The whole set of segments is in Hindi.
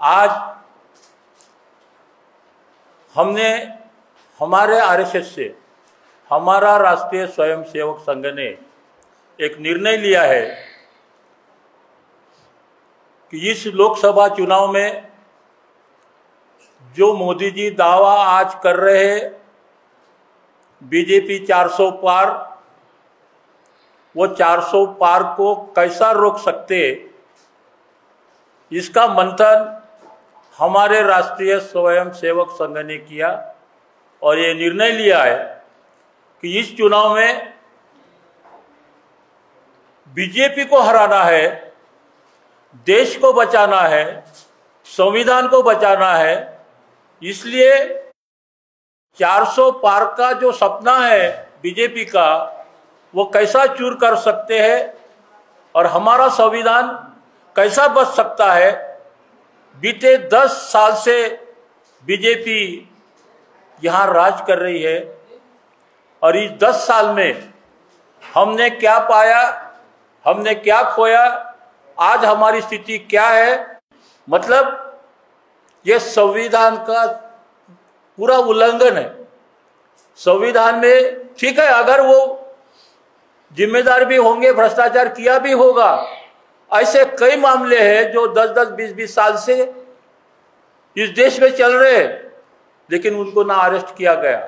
आज हमने हमारे आरएसएस से, हमारा राष्ट्रीय स्वयंसेवक संघ ने एक निर्णय लिया है कि इस लोकसभा चुनाव में जो मोदी जी दावा आज कर रहे हैं बीजेपी 400 पार, वो 400 पार को कैसा रोक सकते, इसका मंथन हमारे राष्ट्रीय स्वयंसेवक संघ ने किया और ये निर्णय लिया है कि इस चुनाव में बीजेपी को हराना है, देश को बचाना है, संविधान को बचाना है। इसलिए 400 पार का जो सपना है बीजेपी का, वो कैसा चूर कर सकते हैं और हमारा संविधान कैसा बच सकता है। बीते 10 साल से बीजेपी यहाँ राज कर रही है और इस 10 साल में हमने क्या पाया, हमने क्या खोया, आज हमारी स्थिति क्या है। मतलब ये संविधान का पूरा उल्लंघन है। संविधान में ठीक है, अगर वो जिम्मेदार भी होंगे, भ्रष्टाचार किया भी होगा, ऐसे कई मामले हैं जो 10-10, 20-20 साल से इस देश में चल रहे हैं, लेकिन उनको ना अरेस्ट किया गया।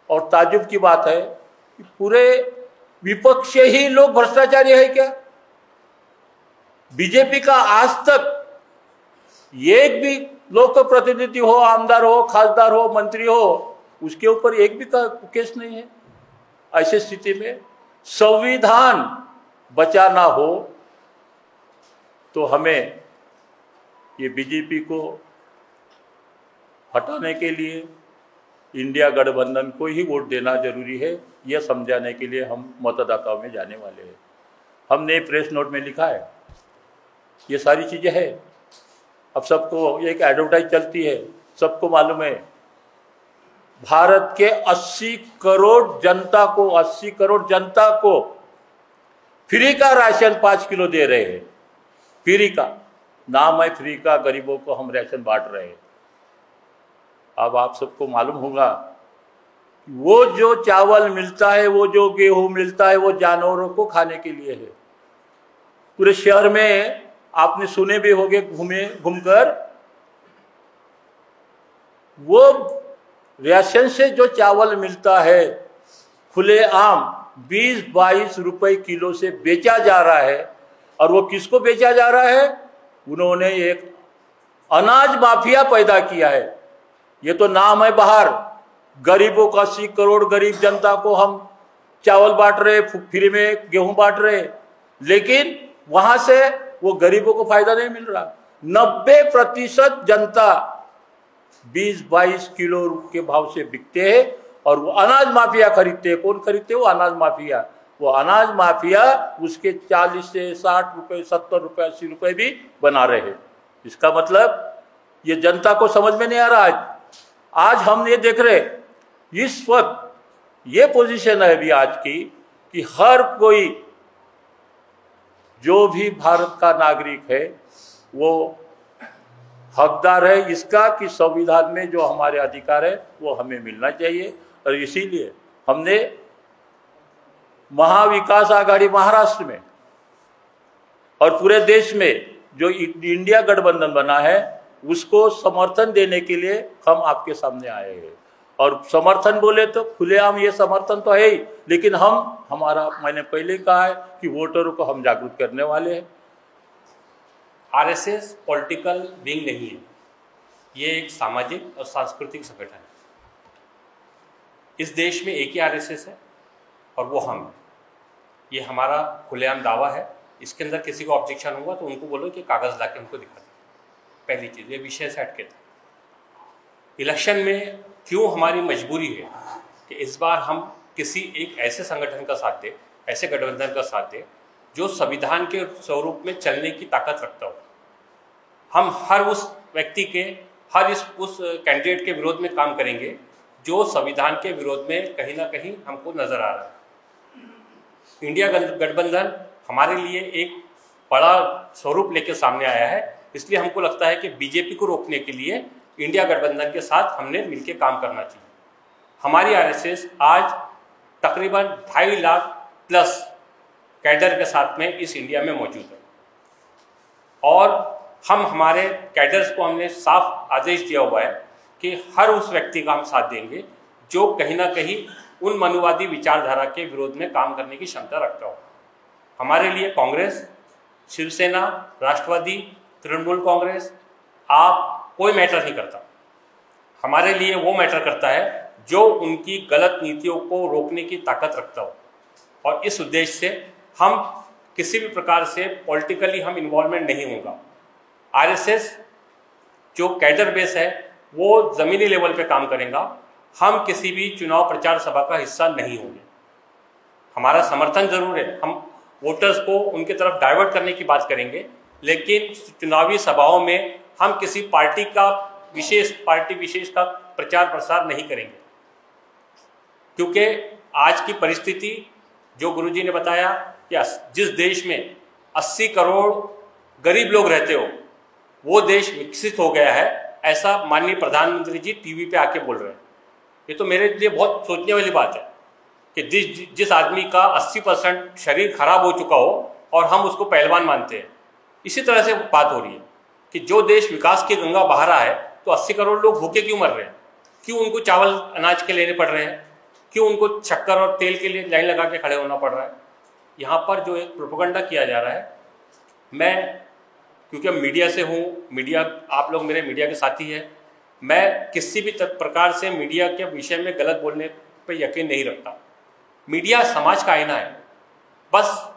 और ताज्जुब की बात है कि पूरे विपक्ष से ही लोग भ्रष्टाचारी है क्या? बीजेपी का आज तक एक भी लोक प्रतिनिधि हो, आमदार हो, खासदार हो, मंत्री हो, उसके ऊपर एक भी केस नहीं है। ऐसी स्थिति में संविधान बचाना हो तो हमें ये बीजेपी को हटाने के लिए इंडिया गठबंधन को ही वोट देना जरूरी है। यह समझाने के लिए हम मतदाताओं में जाने वाले हैं। हमने प्रेस नोट में लिखा है, ये सारी चीजें हैं। अब सबको एक एडवर्टाइज चलती है, सबको मालूम है भारत के 80 करोड़ जनता को फ्री का राशन 5 किलो दे रहे हैं। फ्री का नाम है, फ्री का, गरीबों को हम राशन बांट रहे हैं। अब आप सबको मालूम होगा वो जो चावल मिलता है, वो जो गेहूं मिलता है, वो जानवरों को खाने के लिए है। पूरे शहर में आपने सुने भी होंगे घूमकर, वो राशन से जो चावल मिलता है खुलेआम 20-22 रुपए किलो से बेचा जा रहा है। और वो किसको बेचा जा रहा है? उन्होंने एक अनाज माफिया पैदा किया है। ये तो नाम है बाहर, गरीबों को 80 करोड़ गरीब जनता को हम चावल बांट रहे, फ्री में गेहूं बांट रहे, लेकिन वहां से वो गरीबों को फायदा नहीं मिल रहा। 90% जनता 20-22 किलो के भाव से बिकते हैं और वो अनाज माफिया खरीदते हैं। कौन खरीदते हैं? वो अनाज माफिया। वो अनाज माफिया उसके 40 से 60 रुपए, 70 रुपए, 80 रुपए भी बना रहे हैं। इसका मतलब ये जनता को समझ में नहीं आ रहा। आज हम ये देख रहे, इस वक्त ये पोजीशन है अभी आज की कि हर कोई जो भी भारत का नागरिक है वो हकदार है इसका कि संविधान में जो हमारे अधिकार है वो हमें मिलना चाहिए। और इसीलिए हमने महाविकास आघाड़ी महाराष्ट्र में और पूरे देश में जो इंडिया गठबंधन बना है उसको समर्थन देने के लिए हम आपके सामने आए हैं। और समर्थन बोले तो खुलेआम ये समर्थन तो है ही, लेकिन मैंने पहले कहा है कि वोटरों को हम जागरूक करने वाले हैं। आरएसएस पॉलिटिकल विंग नहीं है, ये एक सामाजिक और सांस्कृतिक संगठन है। इस देश में एक ही आरएसएस है और वो हम हैं। ये हमारा खुलेआम दावा है। इसके अंदर किसी को ऑब्जेक्शन होगा तो उनको बोलो कि कागज लाके उनको दिखा दो। पहली चीज, ये विषय से हटके था। इलेक्शन में क्यों हमारी मजबूरी है कि इस बार हम किसी एक ऐसे संगठन का साथ दें, ऐसे गठबंधन का साथ दें जो संविधान के स्वरूप में चलने की ताकत रखता हो। हम हर उस व्यक्ति के, उस कैंडिडेट के विरोध में काम करेंगे जो संविधान के विरोध में कहीं ना कहीं हमको नजर आ रहा है। इंडिया गठबंधन हमारे लिए एक बड़ा स्वरूप लेकर सामने आया है इसलिए हमको लगता है कि बीजेपी को रोकने के लिए इंडिया गठबंधन के साथ हमने मिलकर काम करना चाहिए। हमारी आरएसएस आज तकरीबन 2.5 लाख प्लस कैडर के साथ में इस इंडिया में मौजूद है और हम हमारे कैडर्स को हमने साफ आदेश दिया हुआ है कि हर उस व्यक्ति का हम साथ देंगे जो कहीं ना कहीं उन मनुवादी विचारधारा के विरोध में काम करने की क्षमता रखता हो। हमारे लिए कांग्रेस, शिवसेना, राष्ट्रवादी, तृणमूल कांग्रेस, आप कोई मैटर नहीं करता। हमारे लिए वो मैटर करता है जो उनकी गलत नीतियों को रोकने की ताकत रखता हो और इस उद्देश्य से हम किसी भी प्रकार से पॉलिटिकली हम इन्वॉल्वमेंट नहीं होगा। आरएसएस जो कैडर बेस है वो ज़मीनी लेवल पे काम करेगा। हम किसी भी चुनाव प्रचार सभा का हिस्सा नहीं होंगे। हमारा समर्थन जरूर है, हम वोटर्स को उनके तरफ डाइवर्ट करने की बात करेंगे, लेकिन चुनावी सभाओं में हम किसी पार्टी विशेष का प्रचार प्रसार नहीं करेंगे, क्योंकि आज की परिस्थिति जो गुरुजी ने बताया कि जिस देश में 80 करोड़ गरीब लोग रहते हो वो देश विकसित हो गया है, ऐसा माननीय प्रधानमंत्री जी टीवी पे आके बोल रहे हैं। ये तो मेरे लिए बहुत सोचने वाली बात है कि जिस आदमी का 80% शरीर खराब हो चुका हो और हम उसको पहलवान मानते हैं। इसी तरह से बात हो रही है कि जो देश विकास की गंगा बहा रहा है तो 80 करोड़ लोग भूखे क्यों मर रहे हैं, क्यों उनको चावल अनाज के लेने पड़ रहे हैं, क्यों उनको शक्कर और तेल के लिए लाइन लगा के खड़े होना पड़ रहा है। यहाँ पर जो एक प्रोपेगेंडा किया जा रहा है, मैं क्योंकि मीडिया से हूँ, मीडिया आप लोग मेरे मीडिया के साथी हैं, मैं किसी भी प्रकार से मीडिया के विषय में गलत बोलने पर यकीन नहीं रखता। मीडिया समाज का आईना है, बस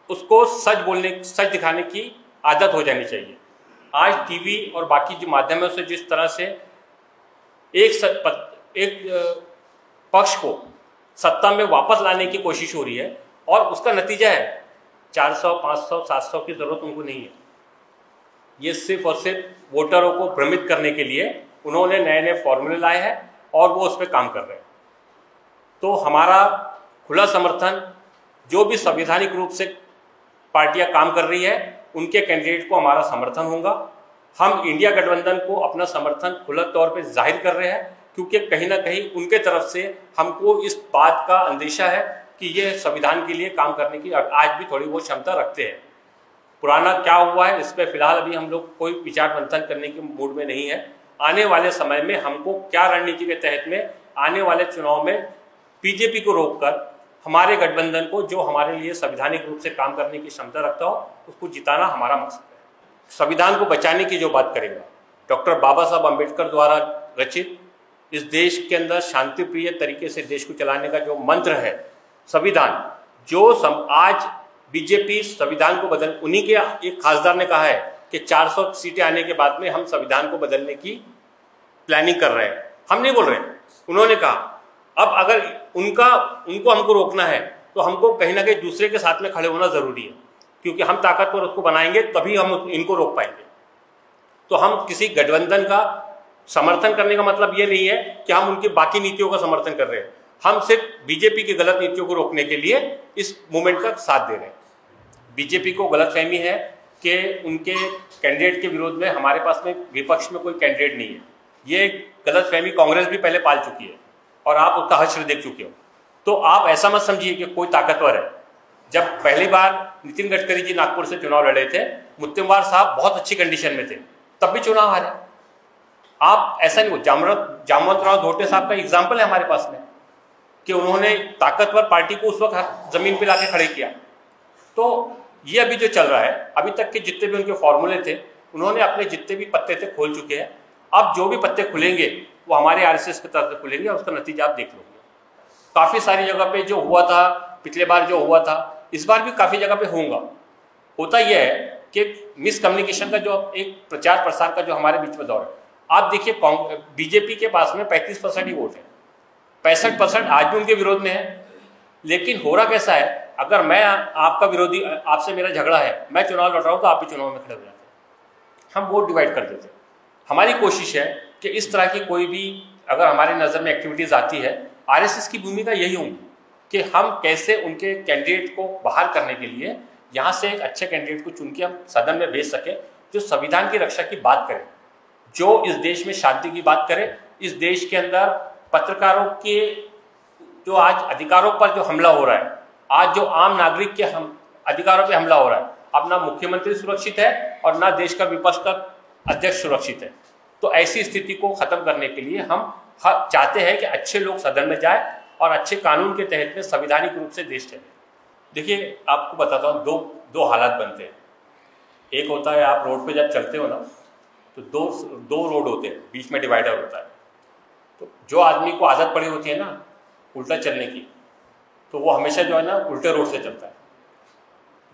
उसको सच दिखाने की आदत हो जानी चाहिए। आज टीवी और बाकी जो माध्यमों से जिस तरह से एक पक्ष को सत्ता में वापस लाने की कोशिश हो रही है और उसका नतीजा है 400, 500, 700 की जरूरत उनको नहीं है। ये सिर्फ और सिर्फ वोटरों को भ्रमित करने के लिए उन्होंने नए नए फॉर्मूले लाए हैं और वो उस पर काम कर रहे हैं। तो हमारा खुला समर्थन, जो भी संवैधानिक रूप से पार्टियां काम कर रही है उनके कैंडिडेट को हमारा समर्थन होगा। हम इंडिया गठबंधन को अपना समर्थन खुला तौर पे जाहिर कर रहे हैं, क्योंकि कहीं ना कहीं उनके तरफ से हमको इस बात का अंदेशा है कि ये संविधान के लिए काम करने की आज भी थोड़ी बहुत क्षमता रखते हैं। पुराना क्या हुआ है इस पर फिलहाल अभी हम लोग कोई विचार मंथन करने के मूड में नहीं है। आने वाले समय में हमको क्या रणनीति के तहत में आने वाले चुनाव में बीजेपी को रोककर हमारे गठबंधन को, जो हमारे लिए संवैधानिक रूप से काम करने की क्षमता रखता हो, उसको जिताना हमारा मकसद है। संविधान को बचाने की जो बात करेगा, डॉक्टर बाबा साहब अम्बेडकर द्वारा रचित इस देश के अंदर शांतिप्रिय तरीके से देश को चलाने का जो मंत्र है संविधान, जो आज बीजेपी संविधान को बदल, उन्हीं के एक खासदार ने कहा है कि 400 सीटें आने के बाद में हम संविधान को बदलने की प्लानिंग कर रहे हैं। हम नहीं बोल रहे हैं, उन्होंने कहा। अब अगर उनको हमको रोकना है तो हमको कहीं ना कहीं दूसरे के साथ में खड़े होना जरूरी है, क्योंकि हम ताकतवर उसको बनाएंगे तभी हम इनको रोक पाएंगे। तो हम किसी गठबंधन का समर्थन करने का मतलब ये नहीं है कि हम उनकी बाकी नीतियों का समर्थन कर रहे हैं। हम सिर्फ बीजेपी की गलत नीतियों को रोकने के लिए इस मूवमेंट का साथ दे रहे हैं। बीजेपी को गलतफहमी है कि उनके कैंडिडेट के विरोध में हमारे पास में विपक्ष में कोई कैंडिडेट नहीं है। ये गलतफहमी कांग्रेस भी पहले पाल चुकी है और आप उसका हश्र देख चुके हो। तो आप ऐसा मत समझिए कि कोई ताकतवर है। जब पहली बार नितिन गडकरी जी नागपुर से चुनाव लड़े थे, मुत्तेमवार साहब बहुत अच्छी कंडीशन में थे, तब भी चुनाव हारे। आप ऐसा नहीं हो, जामवंतराव धोटे साहब का एग्जाम्पल है हमारे पास में कि उन्होंने ताकतवर पार्टी को उस वक्त जमीन पे लाके खड़े किया। तो ये अभी जो चल रहा है, अभी तक के जितने भी उनके फॉर्मूले थे, उन्होंने अपने जितने भी पत्ते थे खोल चुके हैं। अब जो भी पत्ते खुलेंगे वो हमारे आरएसएस की तरफ से खुलेंगे और उसका नतीजा आप देख लोगे। काफ़ी सारी जगह पे जो हुआ था, पिछले बार जो हुआ था, इस बार भी काफ़ी जगह पे होगा। होता यह है कि मिसकम्युनिकेशन का जो एक प्रचार प्रसार का जो हमारे बीच में दौर है, आप देखिए बीजेपी के पास में 35% ही वोट है, 65% आज भी उनके विरोध में है। लेकिन हो रहा कैसा है, अगर मैं आपका विरोधी, आपसे मेरा झगड़ा है, मैं चुनाव लड़ रहा हूँ तो आप भी चुनाव में खड़े हो जाते हैं, हम वोट डिवाइड कर देते हैं। हमारी कोशिश है कि इस तरह की कोई भी अगर हमारी नज़र में एक्टिविटीज़ आती है, आरएसएस की भूमिका यही होगी कि हम कैसे उनके कैंडिडेट को बाहर करने के लिए यहाँ से एक अच्छे कैंडिडेट को चुन के हम सदन में भेज सकें जो संविधान की रक्षा की बात करे, जो इस देश में शांति की बात करे, इस देश के अंदर पत्रकारों के जो आज अधिकारों पर जो हमला हो रहा है, आज जो आम नागरिक के अधिकारों पे हमला हो रहा है, अब ना मुख्यमंत्री सुरक्षित है और ना देश का विपक्ष का अध्यक्ष सुरक्षित है। तो ऐसी स्थिति को खत्म करने के लिए हम चाहते हैं कि अच्छे लोग सदन में जाए और अच्छे कानून के तहत में संवैधानिक रूप से देश चले। देखिए, आपको बताता हूँ, दो हालात बनते हैं। एक होता है आप रोड पे जब चलते हो ना, तो दो रोड होते हैं, बीच में डिवाइडर होता है। तो जो आदमी को आदत पड़ी होती है ना उल्टा चलने की, तो वो हमेशा जो है ना उल्टे रोड से चलता है।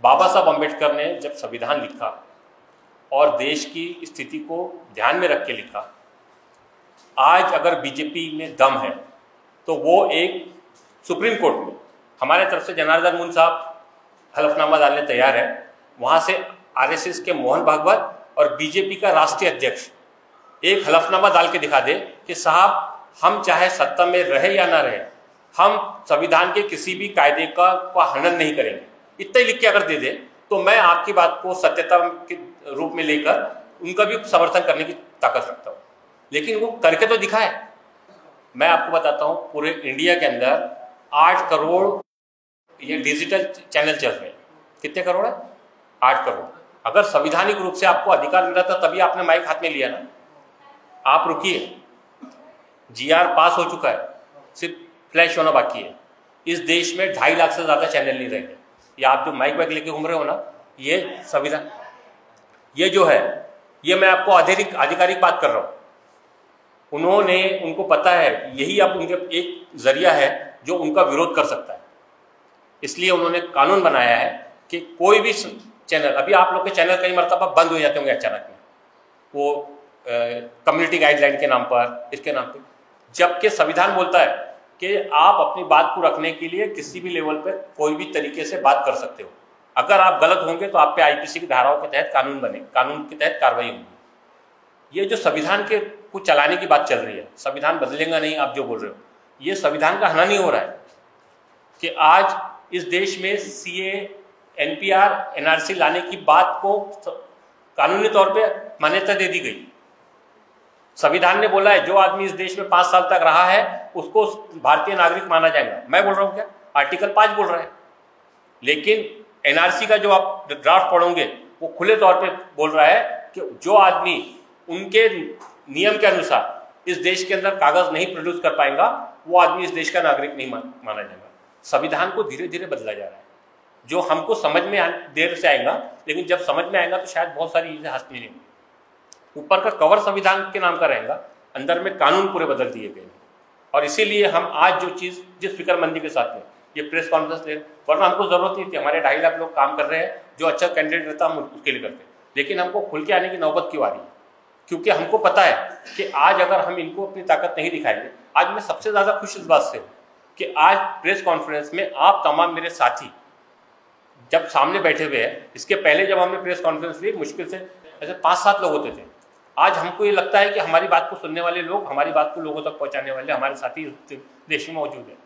बाबा साहब अम्बेडकर ने जब संविधान लिखा और देश की स्थिति को ध्यान में रख के लिखा, आज अगर बीजेपी में दम है तो वो एक सुप्रीम कोर्ट में हमारे तरफ से जनार्दन मुन साहब हलफनामा डालने तैयार है, वहाँ से आरएसएस के मोहन भागवत और बीजेपी का राष्ट्रीय अध्यक्ष एक हलफनामा डाल के दिखा दे कि साहब हम चाहे सत्ता में रहे या ना रहे, हम संविधान के किसी भी कायदे का हनन नहीं करेंगे, इतना ही लिख के अगर दे दे तो मैं आपकी बात को सत्यता के रूप में लेकर उनका भी समर्थन करने की ताकत रखता हूँ। लेकिन वो करके तो दिखाए। मैं आपको बताता हूँ, पूरे इंडिया के अंदर 8 करोड़ ये डिजिटल चैनल चल रहे हैं। कितने करोड़ है? 8 करोड़। अगर संवैधानिक रूप से आपको अधिकार मिला था तभी आपने माइक हाथ में लिया ना। आप रुकिए, जीआर पास हो चुका है, सिर्फ फ्लैश होना बाकी है। इस देश में 2.5 लाख से ज्यादा चैनल नहीं रहेंगे। ये आप जो माइक वाइक लेके घूम रहे हो ना, ये संविधान, ये जो है, ये मैं आपको आधिकारिक बात कर रहा हूँ। उनको पता है यही अब उनके एक जरिया है जो उनका विरोध कर सकता है। इसलिए उन्होंने कानून बनाया है कि कोई भी चैनल, अभी आप लोग के चैनल कई मरतबा बंद हो जाते होंगे अचानक में, वो कम्युनिटी गाइडलाइन के नाम पर, इसके नाम पर, जबकि संविधान बोलता है कि आप अपनी बात को रखने के लिए किसी भी लेवल पर कोई भी तरीके से बात कर सकते हो। अगर आप गलत होंगे तो आप पे आईपीसी की धाराओं के तहत कानून बने, कानून के तहत कार्रवाई होगी। ये जो संविधान के कुछ चलाने की बात चल रही है, संविधान बदलेगा नहीं, आप जो बोल रहे हो, ये संविधान का हनन ही हो रहा है कि आज इस देश में सीए, एनपीआर, एनआरसी लाने की बात को कानूनी तौर पे मान्यता दे दी गई। संविधान ने बोला है जो आदमी इस देश में 5 साल तक रहा है उसको भारतीय नागरिक माना जाएगा। मैं बोल रहा हूँ क्या? आर्टिकल 5 बोल रहा है। लेकिन एनआरसी का जो आप ड्राफ्ट पढ़ोगे वो खुले तौर पे बोल रहा है कि जो आदमी उनके नियम के अनुसार इस देश के अंदर कागज नहीं प्रोड्यूस कर पाएगा वो आदमी इस देश का नागरिक नहीं माना जाएगा। संविधान को धीरे धीरे बदला जा रहा है, जो हमको समझ में देर से आएगा, लेकिन जब समझ में आएगा तो शायद बहुत सारी चीजें हाथ में नहीं होंगी। ऊपर का कवर संविधान के नाम का रहेगा, अंदर में कानून पूरे बदल दिए गए। और इसीलिए हम आज जो चीज जिस फिक्रमंदी के साथ में ये प्रेस कॉन्फ्रेंस ले, वरना हमको जरूरत नहीं थी। हमारे 2.5 लाख लोग काम कर रहे हैं, जो अच्छा कैंडिडेट रहता हम उसके लिए करते, लेकिन हमको खुल के आने की नौबत क्यों आ रही है? क्योंकि हमको पता है कि आज अगर हम इनको अपनी ताकत नहीं दिखाएंगे, आज मैं सबसे ज्यादा खुश इस बात से हूँ कि आज प्रेस कॉन्फ्रेंस में आप तमाम मेरे साथी जब सामने बैठे हुए हैं। इसके पहले जब हमने प्रेस कॉन्फ्रेंस ली, मुश्किल से ऐसे 5-7 लोग होते थे। आज हमको ये लगता है कि हमारी बात को सुनने वाले लोग, हमारी बात को लोगों तक पहुंचाने वाले हमारे साथी देश में मौजूद है।